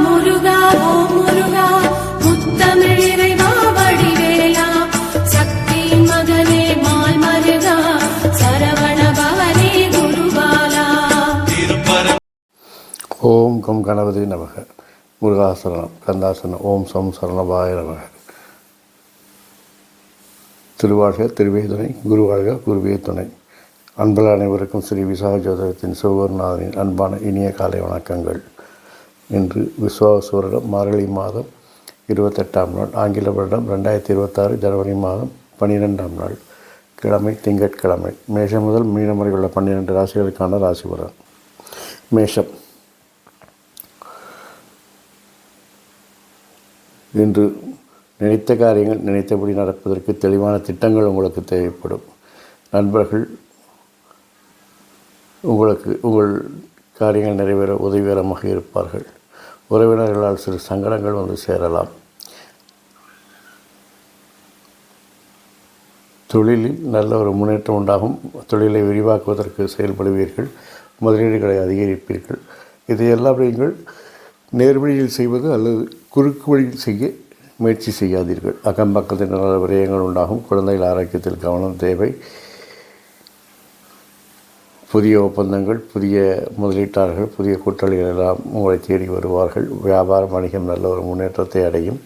முருகா ஓம் முருகா முத்தமிழ் இறைவா வடிவேலா சக்தியின் மகனே மால் மருகா சரவண பவனே குருபாலா. ஓம் கம் கணபதி நமக. முருகாசரணம் கந்தாசனம். ஓம் சம் சரணபாய நமக. திருவாழ்க திருவே குருவாழ்க குருவே துணை. அன்பர்கள் அனைவருக்கும் ஸ்ரீ விசாக ஜோதிடத்தின் சிவகுருநாதனின் அன்பான இனிய காலை வணக்கங்கள். இன்று விஸ்வாவசு வருடம் மார்கழி மாதம் 28ஆம் நாள், ஆங்கில வருடம் 2026 ஜனவரி மாதம் 12ஆம் நாள், கிழமை திங்கட்கிழமை. மேஷம் முதல் மீனம் வரை உள்ள 12 ராசிகளுக்கான ராசி பலன். மேஷம். இன்று நினைத்த காரியங்கள் நினைத்தபடி நடப்பதற்கு தெளிவான திட்டங்கள் உங்களுக்கு தேவைப்படும். நண்பர்கள் உங்கள் காரியங்கள் நிறைவேற உதவிகரமாக இருப்பார்கள். உறவினர்களால் சிறு சங்கடங்கள் வந்து சேரலாம். தொழிலில் நல்ல ஒரு முன்னேற்றம் உண்டாகும். தொழிலை விரிவாக்குவதற்கு செயல்படுவீர்கள். முதலீடுகளை அதிகரிப்பீர்கள். இதையெல்லாம் நீங்கள் நேர்வழியில் செய்வது அல்லது குறுக்கு வழியில் செய்ய முயற்சி செய்யாதீர்கள். அக்கம் பக்கத்தில் நல்ல விரயங்கள் உண்டாகும். குழந்தைகள் ஆரோக்கியத்தில் கவனம் தேவை. புதிய ஒப்பந்தங்கள், புதிய முதலீட்டாளர்கள், புதிய கூட்டாளிகள் எல்லாம் உங்களை தேடி வருவார்கள். வியாபாரம் வணிகம் நல்ல ஒரு முன்னேற்றத்தை அடையும்.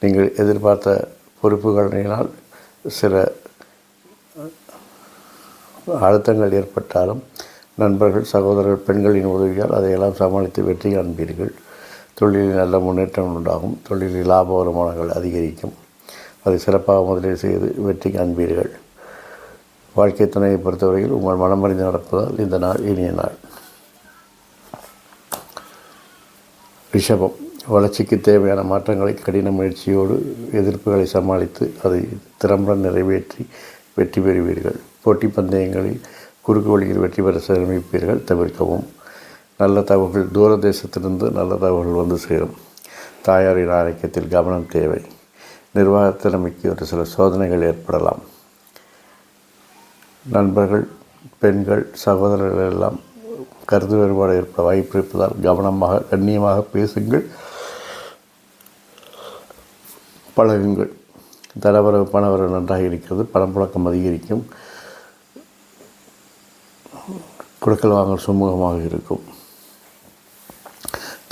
நீங்கள் எதிர்பார்த்த பொறுப்புகளினால் சில அழுத்தங்கள் ஏற்பட்டாலும் நண்பர்கள், சகோதரர்கள், பெண்களின் உதவியால் அதையெல்லாம் சமாளித்து வெற்றி காண்பீர்கள். தொழிலில் நல்ல முன்னேற்றம் உண்டாகும். தொழிலில் லாப வருமானங்கள் அதிகரிக்கும். அதை சிறப்பாக முதலீடு செய்து வெற்றி காண்பீர்கள். வாழ்க்கை துணையை பொறுத்தவரையில் உங்கள் மனமறிந்து நடப்பதால் இந்த நாள் இனிய நாள். ரிஷபம். வளர்ச்சிக்கு தேவையான மாற்றங்களை கடின முயற்சியோடு எதிர்ப்புகளை சமாளித்து அதை திறம்பட நிறைவேற்றி வெற்றி பெறுவீர்கள். போட்டி பந்தயங்களில் குறுக்கு வழியில் வெற்றி பெற சிரமிப்பீர்கள். தவிர்க்கவும். நல்ல தகவல்கள், தூர தேசத்திலிருந்து நல்ல தகவல்கள் வந்து சேரும். தாயாரின் ஆரோக்கியத்தில் கவனம் தேவை. நிர்வாக திறமைக்கு ஒரு சில சோதனைகள் ஏற்படலாம். நண்பர்கள், பெண்கள், சகோதரர்கள் எல்லாம் கருத்து வேறுபாடு ஏற்பட வாய்ப்பு இருப்பதால் கவனமாக கண்ணியமாக பேசுங்கள், பழகுங்கள். தனவரவு பணவரவு நன்றாக இருக்கிறது. பணப்புழக்கம் அதிகரிக்கும். கொடுக்கல் வாங்கல் சுமூகமாக இருக்கும்.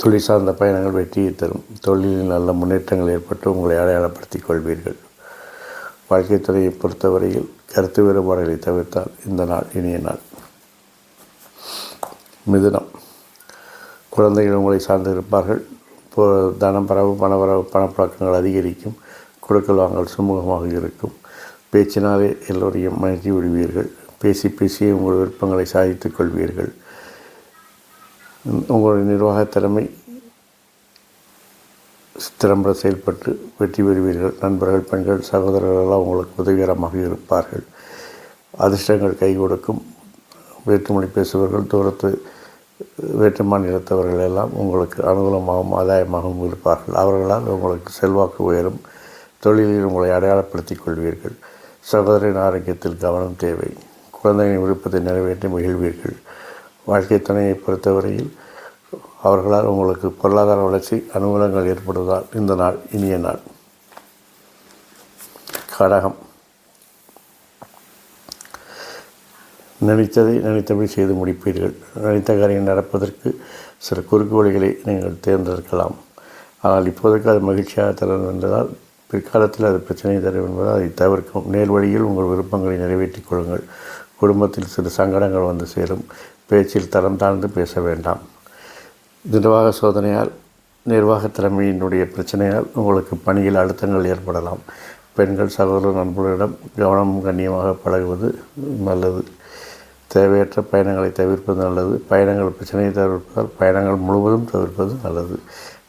தொழில் சார்ந்த பயணங்கள் வெற்றியை தரும். தொழிலில் நல்ல முன்னேற்றங்கள் ஏற்பட்டு உங்களை அடையாளப்படுத்திக் கொள்வீர்கள். வாழ்க்கை துறையை பொறுத்தவரையில் கருத்து வேறுபாடுகளை தவிர்த்தால் இந்த நாள் இனிய நாள். மிதுனம். குழந்தைகள் உங்களை சார்ந்து இருப்பார்கள். தனம் பரவு பணவரவு பணப்பழக்கங்கள் அதிகரிக்கும். கொடுக்கல் வாங்கல் சுமூகமாக இருக்கும். பேச்சினாலே எல்லோரையும் மயக்கி விடுவீர்கள். பேசி பேசியே உங்கள் விருப்பங்களை சாதித்துக் கொள்வீர்கள். உங்களுடைய நிர்வாக திறமை திறம்பட செயல்பட்டு வெற்றி பெறுவீர்கள். நண்பர்கள், பெண்கள், சகோதரர்களெல்லாம் உங்களுக்கு உதவிகரமாக இருப்பார்கள். அதிர்ஷ்டங்கள் கை கொடுக்கும். வேற்றுமொழி பேசுபவர்கள், தூரத்து வேற்று மாநிலத்தவர்கள் எல்லாம் உங்களுக்கு அனுகூலமாகவும் ஆதாயமாகவும் இருப்பார்கள். அவர்களால் உங்களுக்கு செல்வாக்கு உயரும். தொழிலில் உங்களை அடையாளப்படுத்திக் கொள்வீர்கள். சகோதரின் ஆரோக்கியத்தில் கவனம் தேவை. குழந்தைகளின் விருப்பத்தை நிறைவேற்றி மகிழ்வீர்கள். வாழ்க்கை துணையை பொறுத்தவரையில் அவர்களால் உங்களுக்கு பொருளாதார வளர்ச்சி அனுகூலங்கள் ஏற்படுவதால் இந்த நாள் இனிய நாள். கடகம். நினைத்ததை நினைத்தபடி செய்து முடிப்பீர்கள். நினைத்த காரியம் நடப்பதற்கு சில குறுக்கு வழிகளை நீங்கள் தேர்ந்தெடுக்கலாம். ஆனால் இப்போதைக்கு அது மகிழ்ச்சியாக தரும் என்பதால் பிற்காலத்தில் அது பிரச்சனையை தரும் என்பதால் அதை தவிர்க்கும். நேர் வழியில் உங்கள் விருப்பங்களை நிறைவேற்றிக் கொள்ளுங்கள். குடும்பத்தில் சிறு சங்கடங்கள் வந்து சேரும். பேச்சில் தரம் தாழ்ந்து பேச வேண்டாம். நிர்வாக சோதனையால், நிர்வாக திறமையினுடைய பிரச்சனையால் உங்களுக்கு பணியில் அழுத்தங்கள் ஏற்படலாம். பெண்கள், சகோதர நண்பர்களிடம் கவனமும் கண்ணியமாக பழகுவது நல்லது. தேவையற்ற பயணங்களை தவிர்ப்பது நல்லது. பயணங்கள் பிரச்சனையை தவிர்ப்பதால் பயணங்கள் முழுவதும் தவிர்ப்பது நல்லது.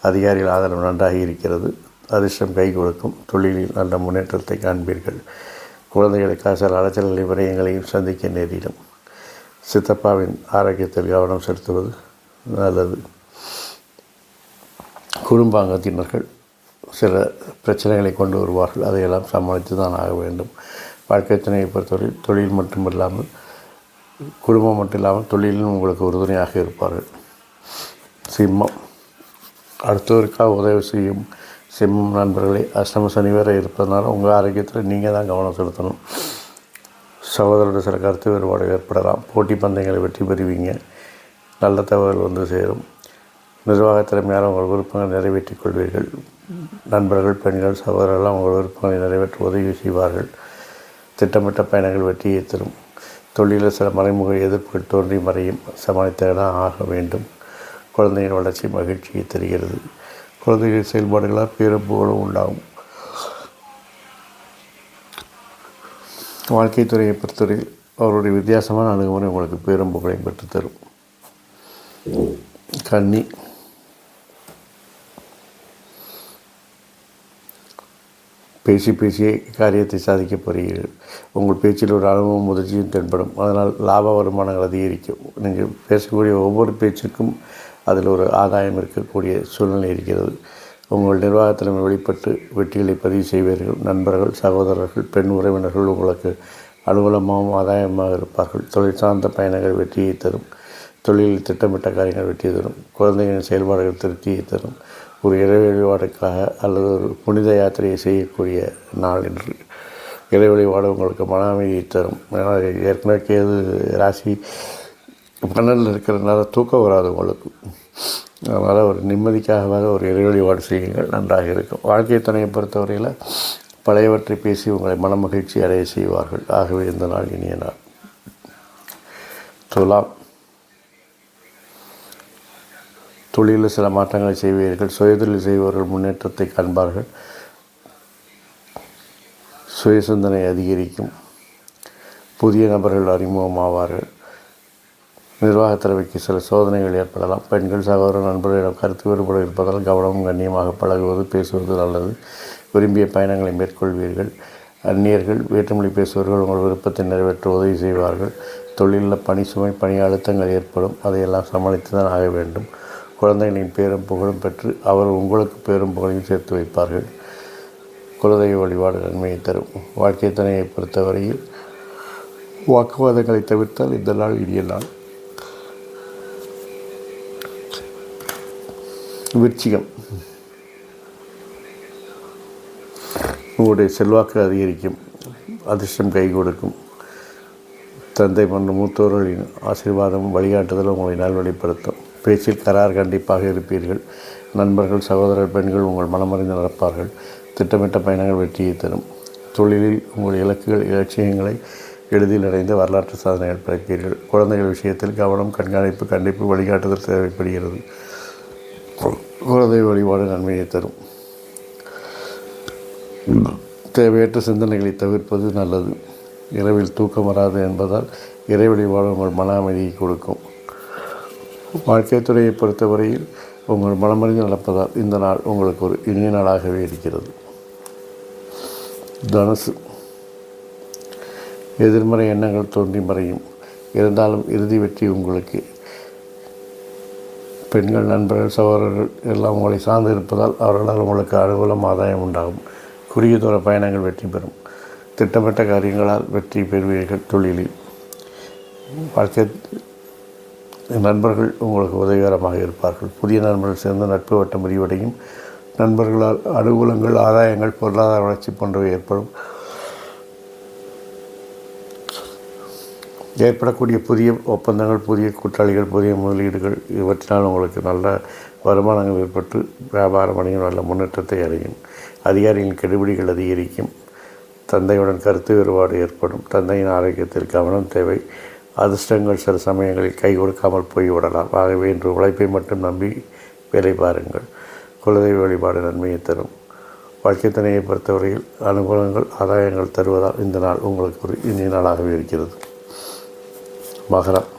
அதிகாரிகள் ஆதரவு நன்றாக இருக்கிறது. அதிர்ஷ்டம் கை கொடுக்கும். தொழிலில் நல்ல முன்னேற்றத்தை காண்பீர்கள். குழந்தைகளுக்காக சில அலைச்சல்களை விரயங்களையும் சந்திக்க நேரிடும். சித்தப்பாவின் ஆரோக்கியத்தில் கவனம் செலுத்துவது நல்லது. குடும்பாங்கத்தினர்கள் சில பிரச்சனைகளை கொண்டு வருவார்கள். அதையெல்லாம் சமாளித்து தான் ஆக வேண்டும். வாழ்க்கை துணையை பொறுத்தவரை தொழில் மட்டும் இல்லாமல் குடும்பம் மட்டும் இல்லாமல் தொழிலும் உங்களுக்கு உறுதுணையாக இருப்பார்கள். சிம்மம். அடுத்தவருக்காக உதவி செய்யும் சிம்மம் நண்பர்களே, அஷ்டம சனி வேறு இருப்பதனால உங்கள் ஆரோக்கியத்தில் நீங்கள் தான் கவனம் செலுத்தணும். சகோதரோட சில கருத்து வேறுபாடு ஏற்படலாம். போட்டி பந்தயங்களை வெற்றி பெறுவீங்க. நல்ல தகவல் வந்து சேரும். நிர்வாக திறமையால் உங்கள் விருப்பங்களை நிறைவேற்றிக் கொள்வீர்கள். நண்பர்கள், பெண்கள், சகோதரர்கள் உங்கள் விருப்பங்களை நிறைவேற்ற உதவி செய்வார்கள். திட்டமிட்ட பயணங்கள் வெற்றியை தரும். தொழிலில் சில மறைமுக எதிர்ப்புகள் தோன்றி மறையும். சமாளித்ததான் ஆக வேண்டும். குழந்தையின் வளர்ச்சி மகிழ்ச்சியை தருகிறது. குழந்தைகளின் செயல்பாடுகளால் பேரப்புகளும் உண்டாகும். வாழ்க்கை துறையை பொறுத்தவரையில் அவருடைய வித்தியாசமான அணுகுமுறை உங்களுக்கு பேரும் புகழையும் பெற்றுத்தரும். கன்னி, பேசியே காரியத்தை சாதிக்கப் போகிறீர்கள். உங்கள் பேச்சில் ஒரு அனுபவம் முதிர்ச்சியும் தென்படும். அதனால் லாப வருமானங்கள் அதிகரிக்கும். நீங்கள் பேசக்கூடிய ஒவ்வொரு பேச்சுக்கும் அதில் ஒரு ஆதாயம் இருக்கக்கூடிய சூழ்நிலை இருக்கிறது. உங்கள் நிர்வாகத்திறமை வெளிப்பட்டு வெற்றிகளை பதிவு செய்வீர்கள். நண்பர்கள், சகோதரர்கள், பெண் உறவினர்கள் உங்களுக்கு அனுகூலமாகவும் ஆதாயமாக இருப்பார்கள். தொழில் சார்ந்த பயணங்கள் வெற்றியை தரும். தொழிலில் திட்டமிட்ட காரியங்கள் வெற்றியை தரும். குழந்தைகளின் செயல்பாடுகள் திருப்தியை தரும். ஒரு இறை வழிபாடுக்காக அல்லது ஒரு புனித யாத்திரையை செய்யக்கூடிய நாள் என்று. இறை வழிபாடு உங்களுக்கு மன அமைதியை தரும். ஏற்கனவே கேது ராசி 12 இருக்கிறதுனால தூக்கம் வராது உங்களுக்கு. அதனால் ஒரு நிம்மதிக்காக ஒரு இறை வழிபாடு செய்யுங்கள், நன்றாக இருக்கும். வாழ்க்கை துணையை பொறுத்தவரையில் பழையவற்றை பேசி உங்களை மன மகிழ்ச்சி அடைய செய்வார்கள். ஆகவே இந்த நாள் இனிய நாள். துலாம், தொழிலில் சில மாற்றங்களை செய்வீர்கள். சுயதொழில் செய்பவர்கள் முன்னேற்றத்தை காண்பார்கள். சுய சிந்தனை அதிகரிக்கும். புதிய நபர்கள் அறிமுகமாவார்கள். நிர்வாகத்திறமைக்கு சில சோதனைகள் ஏற்படலாம். பெண்கள், சகோதர நண்பர்களிடம் கருத்து வேறுபாடு இருப்பதால் கவனமும் கண்ணியமாக பழகுவது, பேசுவது நல்லது. விரும்பிய பயணங்களை மேற்கொள்வீர்கள். அந்நியர்கள், வேற்றுமொழி பேசுபவர்கள் உங்கள் விருப்பத்தை நிறைவேற்ற உதவி செய்வார்கள். தொழிலில் பணி சுமை, பணி அழுத்தங்கள் ஏற்படும். அதையெல்லாம் சமாளித்து தான் ஆக வேண்டும். குழந்தைகளின் பேரும் புகழும் பெற்று அவர் உங்களுக்கு பேரும் புகழையும் சேர்த்து வைப்பார்கள். குலதெய்வ வழிபாடு நன்மையை தரும். வாழ்க்கை துணையை பொறுத்தவரையில் வாக்குவாதங்களை தவிர்த்தால் இந்த நாள் இனிய நாள். விருச்சிகம், உங்களுடைய செல்வாக்கு அதிகரிக்கும். அதிர்ஷ்டம் கை கொடுக்கும். தந்தை போன்ற மூத்தோர்களின் ஆசீர்வாதமும் வழிகாட்டுதலும் உங்களை நல்வழிப்படுத்தும். பேச்சில் கரார் கண்டிப்பாக இருப்பீர்கள். நண்பர்கள், சகோதரர், பெண்கள் உங்கள் மனமறிந்து நடப்பார்கள். திட்டமிட்ட பயணங்கள் வெற்றியை தரும். தொழிலில் உங்கள் இலக்குகள், இலட்சியங்களை எளிதில் அடைந்து வரலாற்று சாதனைகள் படைப்பீர்கள். குழந்தைகள் விஷயத்தில் கவனம், கண்காணிப்பு, கண்டிப்பு, வழிகாட்டுதல் தேவைப்படுகிறது. குலதெய்வ வழிபாடு நன்மையை தரும். தேவையற்ற சிந்தனைகளை தவிர்ப்பது நல்லது. இரவில் தூக்கம் வராது என்பதால் இறை வழிபாடு உங்கள் மன அமைதியை கொடுக்கும். வாழ்க்கை துறையை பொறுத்தவரையில் உங்கள் மனமறிந்து நடப்பதால் இந்த நாள் உங்களுக்கு ஒரு இனிய நாளாகவே இருக்கிறது. தனுசு, எதிர்மறை எண்ணங்கள் தோன்றி மறையும். இருந்தாலும் இறுதி வெற்றி உங்களுக்கு. பெண்கள், நண்பர்கள், சகோதரர்கள் எல்லாம் உங்களை சார்ந்து இருப்பதால் அவர்களால் உங்களுக்கு அனுகூலம், ஆதாயம் உண்டாகும். குறுகிய தூர பயணங்கள் வெற்றி பெறும். திட்டமிட்ட காரியங்களால் வெற்றி பெறுவீர்கள். தொழிலில் வாழ்க்கை நண்பர்கள் உங்களுக்கு உதவிகரமாக இருப்பார்கள். புதிய நண்பர்கள் சேர்ந்து நட்பு வட்டம் விரிவடையும். நண்பர்களால் அனுகூலங்கள், ஆதாயங்கள், பொருளாதார வளர்ச்சி போன்றவை ஏற்படும். ஏற்படக்கூடிய புதிய ஒப்பந்தங்கள், புதிய கூட்டாளிகள், புதிய முதலீடுகள் இவற்றினால் உங்களுக்கு நல்ல வருமானங்கள் ஏற்பட்டு வியாபாரம் அடையும், நல்ல முன்னேற்றத்தை அடையும். அதிகாரிகளின் கெடுபிடிகள் அதிகரிக்கும். தந்தையுடன் கருத்து வேறுபாடு ஏற்படும். தந்தையின் ஆரோக்கியத்தில் கவனம் தேவை. அதிர்ஷ்டங்கள் சில சமயங்களில் கை கொடுக்காமல் போய்விடலாம். ஆகவே இன்று உழைப்பை மட்டும் நம்பி வேலை பாருங்கள். குலதெய்வ வழிபாடு நன்மையை தரும். வாழ்க்கை துணையை பொறுத்தவரையில் அனுகூலங்கள், ஆதாயங்கள் தருவதால் இந்த நாள் உங்களுக்கு ஒரு இனிய நாளாகவே இருக்கிறது. மகரம்,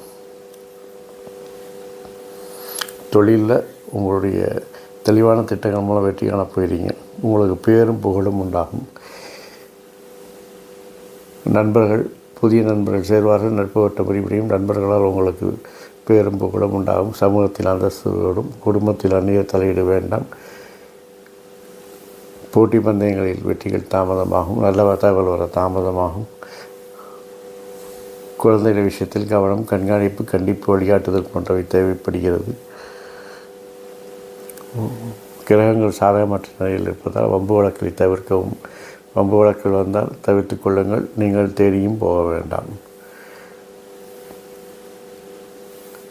தொழிலில் உங்களுடைய தெளிவான திட்டங்கள் மூலம் வெற்றி காண போயிடுங்க. உங்களுக்கு பேரும் புகழும் உண்டாகும். நண்பர்கள், புதிய நண்பர்கள் சேர்வார்கள். நட்பு வட்ட விரிவடையும். நண்பர்களால் உங்களுக்கு பேரும் புகழும் உண்டாகும். சமூகத்தில் அந்தஸ்தோடும். குடும்பத்தில் அந்நியர் தலையிட வேண்டாம். போட்டி பந்தயங்களில் வெற்றிகள் தாமதமாகும். நல்ல தகவல் வர தாமதமாகும். குழந்தைகள் விஷயத்தில் கவனம், கண்காணிப்பு, கண்டிப்பு, வழிகாட்டுதல் போன்றவை தேவைப்படுகிறது. கிரகங்கள் சாதகமற்ற நிலையில் இருப்பதால் வம்பு வழக்கை தவிர்க்கவும். வம்பு வழக்கில் வந்தால் தவிர்த்து கொள்ளுங்கள். நீங்கள் தேடியும் போக வேண்டாம்.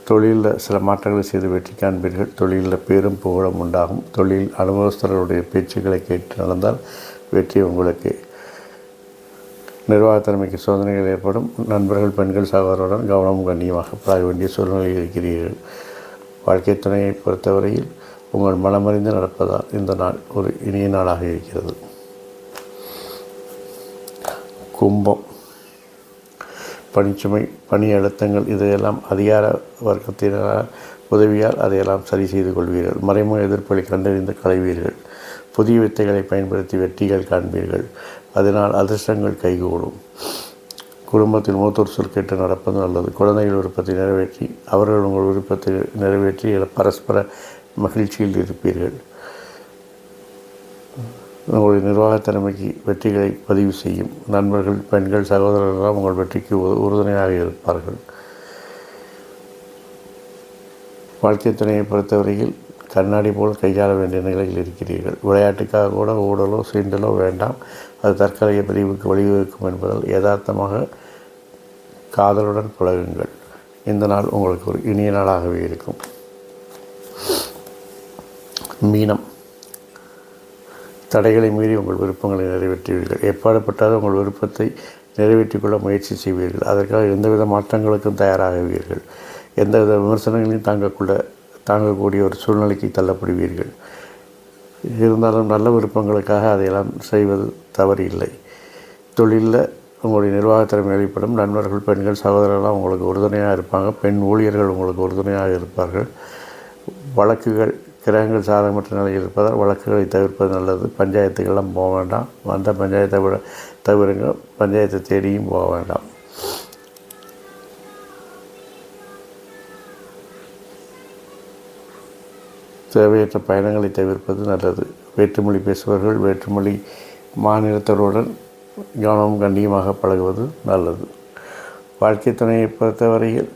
தொழிலில் சில மாற்றங்களை செய்து வெற்றி காண்பீர்கள். தொழிலில் பேரும் புகழும் உண்டாகும். தொழில் அனுபவஸ்தர்களுடைய பேச்சுக்களை கேட்டு நடந்தால் வெற்றி உங்களுக்கு. நிர்வாகத்திறமைக்கு சோதனைகள் ஏற்படும். நண்பர்கள், பெண்கள், சகோதரருடன் கவனமும் கண்ணியமாக பழக வேண்டிய சூழ்நிலையில் இருக்கிறீர்கள். வாழ்க்கை துணையை பொறுத்தவரையில் உங்கள் மனமறிந்து நடப்பதால் இந்த நாள் ஒரு இனிய நாளாக இருக்கிறது. கும்பம். பணிச்சுமை, பணி அழுத்தங்கள் இதையெல்லாம் அதிகார வர்க்கத்தினால் உதவியால் அதையெல்லாம் சரி செய்து கொள்வீர்கள். மறைமுக எதிர்ப்புகளை கண்டறிந்து களைவீர்கள். புதிய வித்தைகளை பயன்படுத்தி வெற்றிகள் காண்பீர்கள். அதனால் அதிர்ஷ்டங்கள் கைகூடும். குடும்பத்தில் மூத்தோர் சொல் கேட்டு நடப்பது நல்லது. குழந்தைகள் விருப்பத்தை நிறைவேற்றி அவர்கள் உங்கள் விருப்பத்தை நிறைவேற்றி பரஸ்பர மகிழ்ச்சியில் இருப்பீர்கள். உங்களுடைய நிர்வாகத் திறமைக்கு வெற்றிகளை பதிவு செய்யும். நண்பர்கள், பெண்கள், சகோதரர்களெல்லாம் உங்கள் வெற்றிக்கு உறுதுணையாக இருப்பார்கள். வாழ்க்கை துணையை பொறுத்தவரையில் கண்ணாடி போல் கையாள வேண்டிய நிலையில் இருக்கிறீர்கள். விளையாட்டுக்காக கூட ஊடலோ சீண்டலோ வேண்டாம். அது தற்காலிக பிரிவுக்கு வழிவகுக்கும் என்பதால் யதார்த்தமாக காதலுடன் பழகுங்கள். இந்த நாள் உங்களுக்கு ஒரு இனிய நாளாகவே இருக்கும். மீனம். தடைகளை மீறி உங்கள் விருப்பங்களை நிறைவேற்றுவீர்கள். எப்பாடுபட்டாலும் உங்கள் விருப்பத்தை நிறைவேற்றிக்கொள்ள முயற்சி செய்வீர்கள். அதற்காக எந்தவித மாற்றங்களுக்கும் தயாராகுவீர்கள். எந்தவித விமர்சனங்களையும் தாங்கக்கூடிய ஒரு சூழ்நிலைக்கு தள்ளப்படுவீர்கள். இருந்தாலும் நல்ல விருப்பங்களுக்காக அதையெல்லாம் செய்வது தவறு இல்லை. தொழிலில் உங்களுடைய நிர்வாகத்திறமை வெளிப்படும். நண்பர்கள், பெண்கள், சகோதரர்கள்லாம் உங்களுக்கு உறுதுணையாக இருப்பாங்க. பெண் ஊழியர்கள் உங்களுக்கு உறுதுணையாக இருப்பார்கள். வழக்குகள், கிரகங்கள் சாதகமற்ற நிலையில் இருப்பதால் வழக்குகளை தவிர்ப்பது நல்லது. பஞ்சாயத்துக்கெல்லாம் போக வேண்டாம். வந்த பஞ்சாயத்தை தவிருங்க. பஞ்சாயத்தை தேடியும் போக வேண்டாம். தேவையற்ற பயணங்களை தவிர்ப்பது நல்லது. வேற்றுமொழி பேசுபவர்கள் வேற்றுமொழி மாநிலத்தருடன் கவனமும் கண்ணியமாக பழகுவது நல்லது. வாழ்க்கை துணையை பொறுத்தவரையில்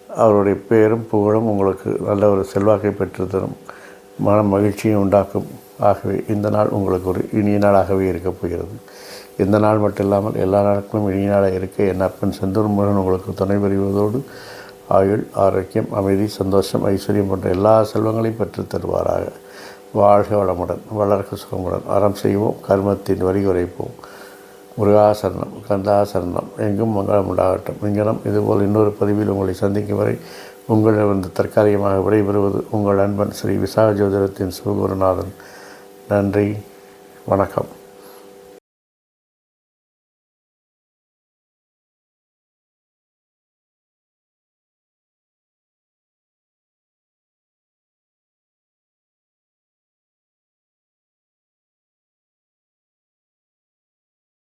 அவருடைய பேரும் புகழும் உங்களுக்கு நல்ல ஒரு செல்வாக்கை பெற்றுத்தரும். மன மகிழ்ச்சியை உண்டாக்கும். ஆகவே இந்த நாள் உங்களுக்கு ஒரு இனிய நாளாகவே இருக்கப் போகிறது. இந்த நாள் மட்டும் இல்லாமல் எல்லா நாட்களும் இனிய நாளாக இருக்க என் அப்பன் செந்தூர் முருகன் உங்களுக்கு துணை புரிவதோடு ஆயுள், ஆரோக்கியம், அமைதி, சந்தோஷம், ஐஸ்வர்யம் போன்ற எல்லா செல்வங்களையும் பெற்றுத் தருவாராக. வாழ்க வளமுடன், வளர்க சுகமுடன். அறம் செய்வோம், கர்மத்தின் வரி குறைப்போம். முருகாசரணம், கந்தாசரணம். எங்கும் மங்களம் உண்டாகட்டும். இங்கனம் இதுபோல் இன்னொரு பதிவில் உங்களை சந்திக்கும் வரை உங்களிடமிருந்து தற்காலிகமாக விடைபெறுவது உங்கள் நண்பன் ஸ்ரீ விசாக ஜோதிடத்தின் சிவகுருநாதன். நன்றி, வணக்கம்.